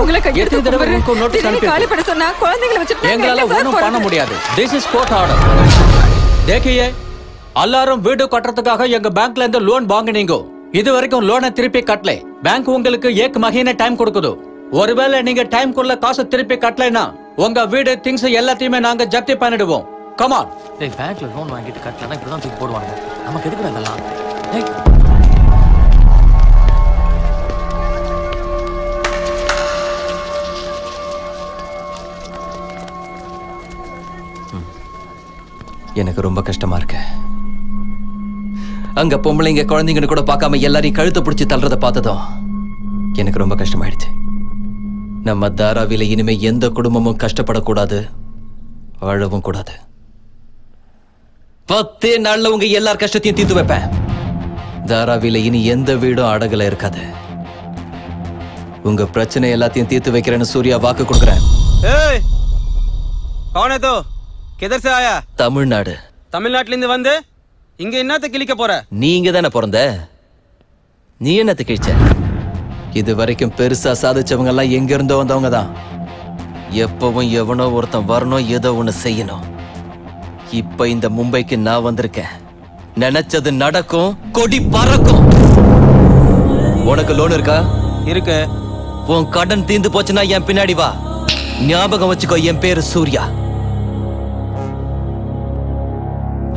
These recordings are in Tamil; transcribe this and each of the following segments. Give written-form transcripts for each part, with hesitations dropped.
உங்களை கையெடுத்து கும்பிடுறேன். காலி பண்ண சொன்னா குழந்தைகளை வச்சுட்டு எங்களால ஒண்ணும் பண்ண முடியாது. This is court order. देखिए எல்லாரும் வீடு கட்டறதுக்காக எங்க பேங்க்ல இருந்து லோன் வாங்குனீங்க. இது வரைக்கும் லோனை திருப்பி கட்டல. பேங்க் உங்களுக்கு 1 மहीने டைம் கொடுக்குது. ஒருவேளை நீங்க டைம்க்குள்ள காசு திருப்பி கட்டலைனா உங்க வீடு திங்ஸ் எல்லாத்தையுமே நாங்க ஜப்தி பண்ணிடுவோம். Come on. டேய் பேங்க்ல லோன் வாங்கிட்டு கட்டலனா இப்படி தான் தூக்கி போடுவாங்க. நமக்கு எதுக்குடா இதெல்லாம்? டேய் எனக்கு ரொம்ப கஷ்டமா இருக்கு. அங்க பொம்பளைங்க குழந்தைங்க கூட பார்க்காம எல்லாரையும் கழுத்தை பிடிச்சி தள்ளுறத பார்த்ததும் எனக்கு ரொம்ப கஷ்டமாயிடுச்சு. நம்ம தாராவில இனிமே எந்த குடும்பமும் கஷ்டப்படக்கூடாது, அழவும் கூடாது. 10 நாள்ல உங்க எல்லார் கஷ்டத்தையும் தீர்த்து வைப்பேன். தாராவில இனி எந்த வீடும் அடகுல இருக்காது. உங்க பிரச்சனை எல்லாத்தையும் தீர்த்து வைக்கிறேன்னு சூர்யா வாக்கு கொடுக்குறேன். ஏய் कौन है तो? किधर से आया? தமிழ்நாடு. தமிழ்நாட்டுல இருந்து வந்து இங்க என்னத்த கிழிக்க போற? நீங்க தானே பிறந்த, நீ என்னத்த கிழிச்ச? இது வரைக்கும் பெருசா சாதிச்சவங்க எல்லாம் எங்க இருந்தோ வந்தவங்க தான். எப்பவும் எவனோ ஒருத்தன் வரணும், ஏதோ ஒண்ணு செய்யணும். இப்ப இந்த மும்பைக்கு நான் வந்திருக்கேன். நினைச்சது நடக்கும், கொடி பறக்கும். உனக்கு லோன் இருக்கா? இருக்கு. உன் கடன் தீந்து போச்சுன்னா என் பின்னாடி வா. ஞாபகம் வச்சுக்கோ, என் பேரு சூர்யா.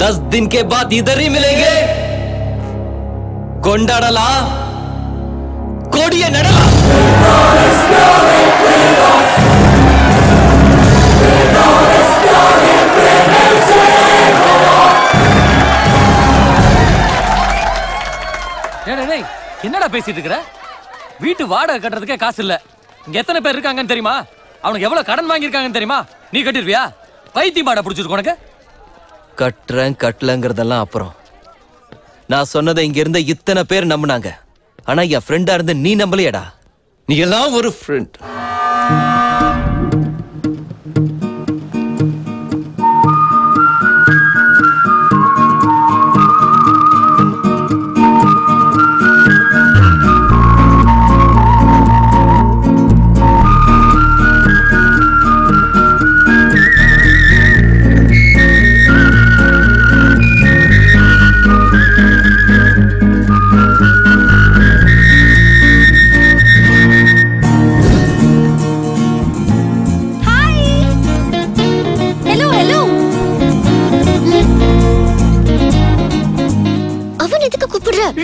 10 दिन के बाद इधर ही मिलेंगे. कोंडाडला कोडिये नडला. டேய் என்னடா பேசிட்டு இருக்கற? வீட்டு வாடகை கட்டறதுக்கே காசு இல்ல. இங்க எத்தனை பேர் இருக்காங்கன்னு தெரியுமா? அவனுக்கு எவ்வளவு கடன் வாங்கி இருக்காங்கன்னு தெரியுமா? நீ கட்டிடுவியா? பைத்தியமாடா புடிச்சிருக்கு உனக்கு? கட்டுறேன் கட்டலங்கிறதெல்லாம் அப்புறம். நான் சொன்னதை இங்க இருந்த இத்தனை பேர் நம்பினாங்க. ஆனா என் ஃப்ரெண்டா இருந்து நீ நம்பலையடா. நீ எல்லாம் ஒரு friend.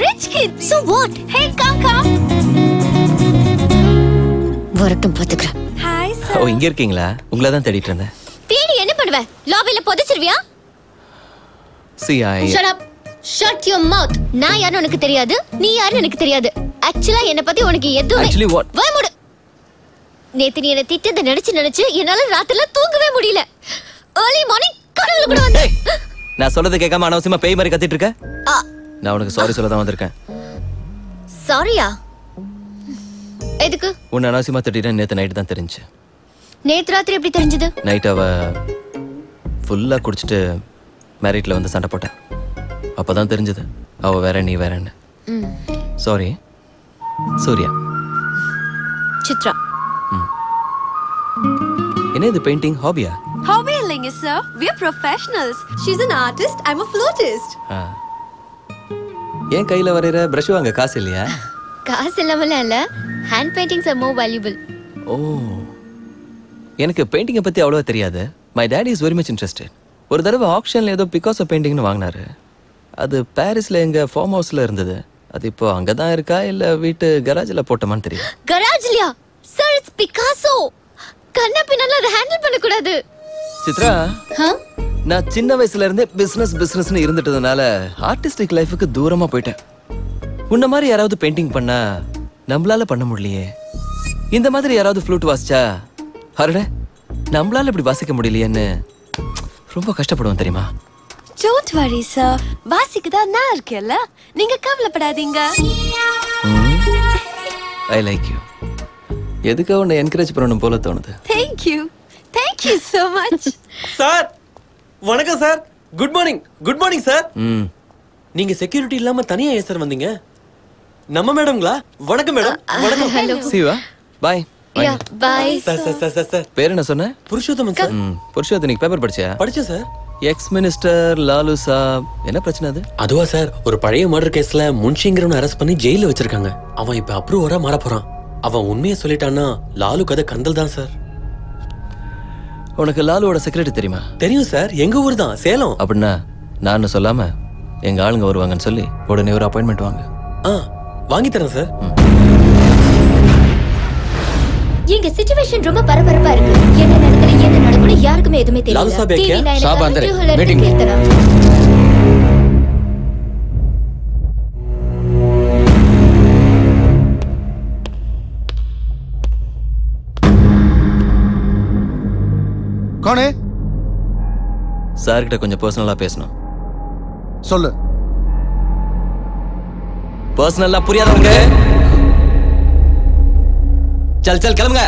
Rich kid. So what? Hey, come. வரட்டும் பாத்துக்கறேன். Hi sir. ஓ இங்க இருக்கீங்களா? உங்களை தான் தேடிட்டு இருந்தேன். தேடி என்ன பண்ணுவ? லாபில புதைச்சிருவியா? See I. Shut up. Shut your mouth. நான் யாருன்னு உனக்கு தெரியாது. நீ யாருன்னு எனக்கு தெரியாது. Actually என்ன பத்தி உனக்கு எதுவுமே. Actually what? வா மூடு. நேத்து நீ என்ன திட்டத நினைச்சு என்னால ராத்திரில தூங்கவே முடியல. Early morning கனவுல கூட வந்து. நான் சொல்றத கேட்காம அனாவசியமா பேய் மாதிரி கத்திட்டு இருக்க? நான் உனக்கு சாரி சொல்ல தான் வந்திருக்கேன். சாரியா? எதுக்கு? உன்னை அனாவசியமா திட்டிட்டேன் நேத்து நைட் தான் தெரிஞ்சு. நேத்து ராத்திரி எப்படி தெரிஞ்சது? நைட் அவ ஃபுல்லா குடிச்சிட்டு மேரிட்ல வந்து சண்டை போட்டேன். அப்பதான் தெரிஞ்சது அவ வேற நீ வேறன்னு. சாரி. சூர்யா. சித்ரா. என்ன இது பெயிண்டிங் ஹாபியா? Hobby இல்லைங்க sir. We are professionals. She's an artist. I'm a flautist. ஏன் கையில வரையற பிரஷ் வாங்க காசு இல்லையா? காசு இல்லாமல இல்ல. Hand paintings are more valuable. ஓ. எனக்கு பெயிண்டிங்க பத்தி அவ்வளவா தெரியாது. My dad is very much interested. ஒரு தடவை ஆக்ஷன்ல ஏதோ பிகாசோ பெயிண்டிங்னு வாங்குனாரு. அது பாரிஸ்ல எங்க ஃபார்ம் ஹவுஸ்ல இருந்தது. அது இப்போ அங்க தான் இருக்கா இல்ல வீட்டு கராஜ்ல போட்டமான்னு தெரியல. கராஜ்லயா? Sir, it's Picasso. கண்ணா பின்னால அத ஹேண்டில் பண்ண கூடாது. சித்ரா, நான் சின்ன வயசுல இருந்தே பிசினஸ்னு இருந்துட்டதுனால ஆர்டிஸ்டிக் லைஃபுக்கு தூரமா போயிட்டேன். உன்ன மாதிரி யாராவது பெயிண்டிங் பண்ணா நம்மளால பண்ண முடியலையே. இந்த மாதிரி யாராவது ஃப்ளூட் வாசிச்சா அரட நம்மளால இப்படி வாசிக்க முடியலையேன்னு ரொம்ப கஷ்டப்படுவோம் தெரியுமா? Don't worry sir. வாசிக்குதா நான் இருக்கேன்ல. நீங்க கவலைப்படாதீங்க. I like you. எதுக்கு உன்னை என்கரேஜ் பண்ணணும் போல தோணுது. Thank you. Thank you so much. Sir வணக்கம் சார். Good morning sir. நீங்க செக்யூரிட்டி இல்லாம தனியா ஏன் சார் வந்தீங்க? நம்ம மேடம்ங்களா? வணக்கம் மேடம். வணக்கம். See you. Bye. Yeah bye sir பேர் என்ன சொன்ன? புருஷோத்தமன் சார். புருஷோத்தனிக்கு பேப்பர் படிச்சியா? படிச்சேன் சார். எக்ஸ் மினிஸ்டர் லாலு சாப் என்ன பிரச்சனை அது? அதுவா சார், ஒரு பழைய மர்டர் கேஸ்ல முன்ஷிங்கிறவனை அரெஸ்ட் பண்ணி ஜெயில வச்சிருக்காங்க. அவன் இப்ப அப்ரூவரா மாற போறான். அவன் உண்மையை சொல்லிட்டான்னா லாலு கதை கந்தல் தான் சார். உனக்கு லாலுவோட செக்ரட்டரி தெரியுமா? தெரியும் சார், எங்க ஊர் தான், சேலம். அப்படின்னா நான் சொல்லாம எங்க ஆளுங்க வருவாங்கன்னு சொல்லி உடனே ஒரு அப்பாயின்மெண்ட் வாங்க. வாங்கி தரேன் சார். எங்க சிச்சுவேஷன் ரொம்ப பரபரப்பா இருக்கு. என்ன நடக்குது என்ன நடக்குது யாருக்குமே எதுவுமே தெரியல. லாலு சாப் TV क्या? साहब अंदर है, ஜூஹலர் मीटिंग में। கீர்த்தனா. कौन है? சார் கிட்ட கொஞ்சம் பர்சனலா பேசணும். சொல்லு. பர்சனலா புரியாதவங்க चल चल கிளம்புங்க.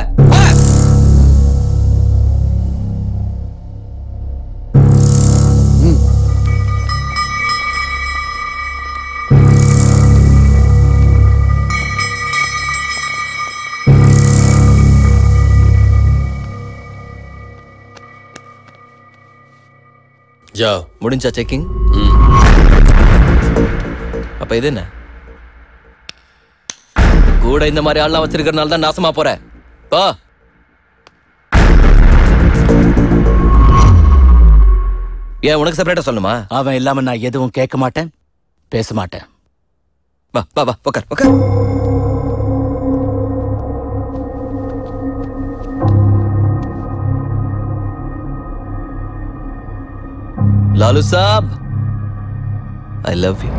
जाओ. முடிஞ்சா செக்கிங்? அப்ப இது என்ன? கூட இந்த மாதிரி ஆள்லாம் வச்சிருக்கிறனால தான் நாசமா போற. போ. ஏன் உனக்கு செப்பரேட்டா சொல்லணுமா? அவன் இல்லாம நான் எதுவும் கேட்க மாட்டேன், பேச மாட்டேன். வா வா வா உட்கார் உட்கார். லாலு சாப், ஐ லவ் யூ.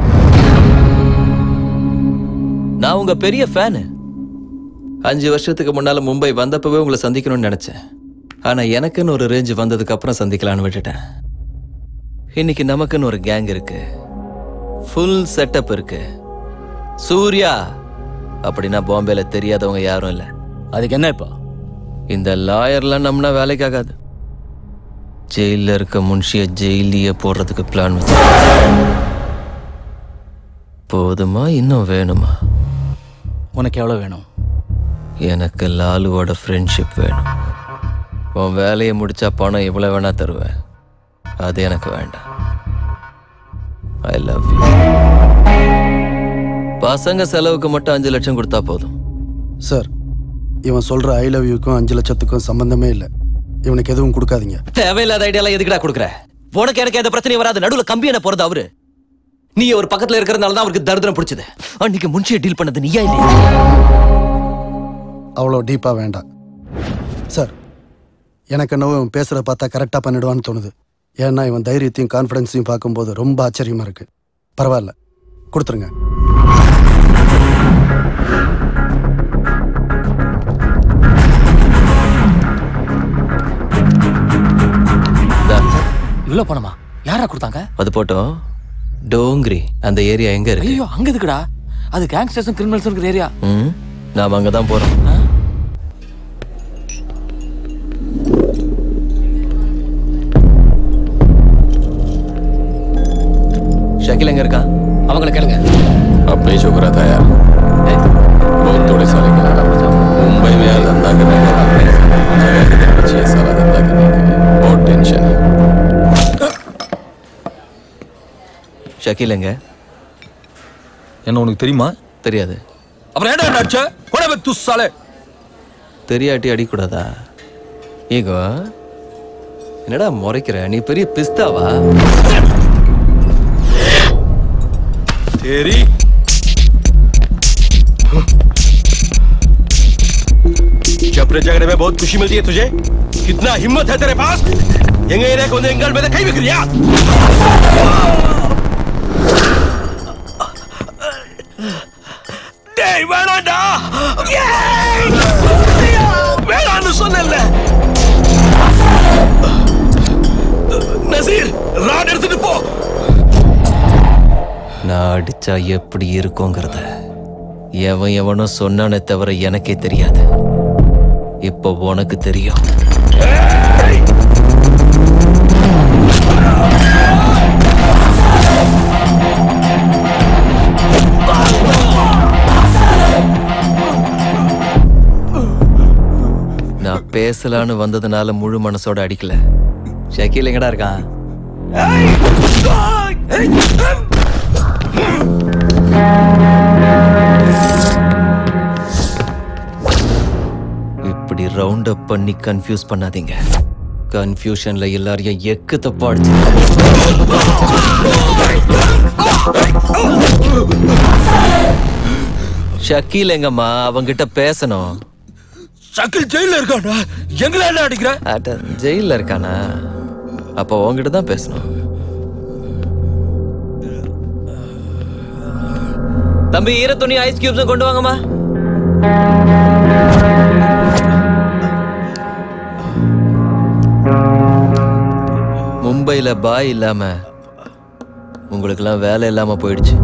நான் உங்க பெரிய ஃபேனு. 5 வருஷத்துக்கு முன்னால மும்பை வந்தப்பவே உங்களை சந்திக்கணும்னு நினைச்சேன். ஆனா எனக்குன்னு ஒரு ரேஞ்ச் வந்ததுக்கு அப்புறம் சந்திக்கலான்னு விட்டுட்டேன். இன்னைக்கு நமக்குன்னு ஒரு கேங் இருக்கு, ஃபுல் செட்டப் இருக்கு. சூர்யா அப்படின்னா பாம்பேல தெரியாதவங்க யாரும் இல்ல. அதுக்கு என்ன இப்போ? இந்த லாயர்லாம் நம்மனா வேலைக்கு ஆகாது. ஜெயில இருக்க முன்ஷிய ஜெயிலிய போடுறதுக்கு பிளான் வச்சு. போதுமா இன்னும் வேணுமா? உனக்கு எவ்வளவு வேணும்? எனக்கு லாலுவோட ஃப்ரெண்ட்ஷிப் வேணும். உன் வேலையை முடிச்சா பணம் எவ்வளவு வேணா தருவேன். அது எனக்கு வேண்டாம். I love you. பசங்க செலவுக்கு மட்டும் 5 லட்சம் கொடுத்தா போதும். சார், இவன் சொல்ற ஐ லவ் யூக்கும் 5 லட்சத்துக்கும் சம்பந்தமே இல்லை. இவனுக்கு எதுவும் கொடுக்காதீங்க. தேவையில்லாத ஐடியாலாம் எதுக்குடா கொடுக்குற? உனக்கு எனக்கு எந்த பிரச்சனையும் வராது. நடுவுல கம்பி என்ன போறது அவரு. நீ ஒரு பக்கத்துல இருக்கிறதுனால தான் அவருக்கு தரித்திரம் பிடிச்சது. அன்னைக்கு முன்ஷியை டீல் பண்ணது நீயா இல்லையா? அவ்வளோ டீப்பா வேண்டாம் சார். எனக்கு என்னவோ இவன் பேசுறத பார்த்தா கரெக்டா பண்ணிடுவான்னு தோணுது. ஏன்னா இவன் தைரியத்தையும் கான்ஃபிடன்ஸையும் பார்க்கும்போது ரொம்ப ஆச்சரியமா இருக்கு. பரவாயில்ல, கொடுத்துருங்க. இவ்வளவு பணமா? யாரா கொடுத்தாங்க? அது போட்டோம். டோங்கிரி அந்த ஏரியா எங்க இருக்கு? ஐயோ, அங்க இருக்குடா. அது கேங்ஸ்டர்ஸும் கிரிமினல்ஸும் இருக்கிற ஏரியா. நாம அங்கதான் போறோம். ஷக்கில் எங்க இருக்கா? அவங்கள கேளுங்க. अब नहीं चुक रहा था यार, बहुत थोड़े साल के मुंबई में यार धंधा करने का अच्छी सारा धंधा करने का बहुत टेंशन है. ஷக்கில் எங்க? என்ன உனக்கு தெரியுமா? தெரியாது. அப்புறம் ஏன்டா அடிச்ச? போடா பே துஸ்ஸாலே. தெரியாட்டி அடிக்கூடாதா? ஈகோ என்னடா முறைக்கிற? நீ பெரிய பிஸ்தாவா? तेरी चपरे जगने में बहुत खुशी मिलती है तुझे. कितना हिम्मत है तेरे पास? எங்க ஏரியாக்கு வந்து எங்கள் மேல கை வைக்கிறியா? டேய் வேணாண்டா. வேணான்னு சொன்னேன்ல. நசீர், ராட் எடுத்துட்டு போ. நான் அடிச்சா எப்படி இருக்குங்கிறத எவனும் சொன்னானே தவிர எனக்கே தெரியாது. இப்போ உனக்கு தெரியும். பேசலான்னு வந்ததுனால முழு மனசோட அடிக்கல. ஷக்கீல் எங்கடா இருக்கான்? இப்படி ரவுண்ட் அப் பண்ணி கன்ஃபியூஸ் பண்ணாதீங்க. கன்ஃபியூஷன்ல எல்லாரையும் எக்கு தப்பா அடிச்சு. ஷக்கீல் எங்கம்மா? அவங்கிட்ட பேசணும். ஷக்கீல் ஜெயில இருக்கானா? எங்கள என்ன அடிக்கிற? ஜெயில இருக்கானா? அப்போ உங்ககிட்ட தான் பேசணும். தம்பி, ஈர துணி ஐஸ் கியூப்ஸ் கொண்டு வாங்கம்மா. மும்பைல பாய் இல்லாம உங்களுக்கெல்லாம் வேலை இல்லாம போயிடுச்சு.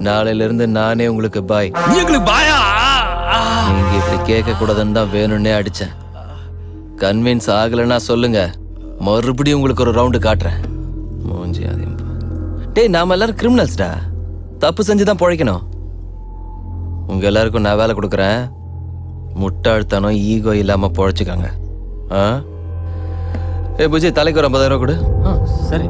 நாளையில இருந்து நானே உங்களுக்கு பாய். நீங்க இப்படி கேட்க கூடாதுன்னு தான் வேணும்னே அடிச்சேன். கன்வின்ஸ் ஆகலைன்னா சொல்லுங்க, மறுபடியும் உங்களுக்கு ஒரு ரவுண்டு காட்டுறேன். மூஞ்சி அதிகம். டேய், நாம எல்லாரும் கிரிமினல்ஸ்டா. தப்பு செஞ்சுதான் பிழைக்கணும். உங்க எல்லாருக்கும் நான் வேலை கொடுக்குறேன். முட்டாள்தனம் ஈகோ இல்லாம பிழைச்சுக்காங்க. ஏ புஜி, தலைக்கு ஒரு 50,000 கொடு. சரி.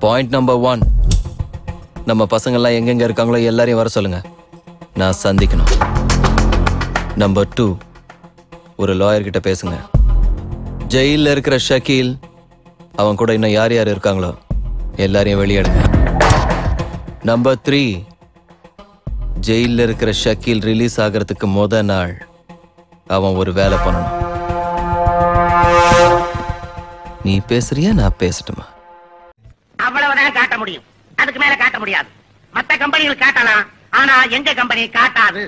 பாயிண்ட் நம்பர் 1, நம்ம பசங்கள்லாம் எங்கெங்க இருக்காங்களோ எல்லாரையும் வர சொல்லுங்க, நான் சந்திக்கணும். நம்பர் 2, ஒரு லாயர் கிட்ட பேசுங்க. ஜெயில இருக்கிற ஷக்கீல், அவன் கூட இன்னும் யார் யார் இருக்காங்களோ எல்லாரையும் வெளியெடுங்க. நம்பர் 3, ஜெயில இருக்கிற ஷக்கீல் ரிலீஸ் ஆகிறதுக்கு முத நாள் அவன் ஒரு வேலை பண்ணணும். நீ பேசுறியா, நான் பேசட்டுமா? அவ்வளவுதான் காட்ட முடியும், அதுக்கு மேல காட்ட முடியாது. மத்த கம்பெனிகள் காட்டலாம், ஆனா எங்க கம்பெனி காட்டாது.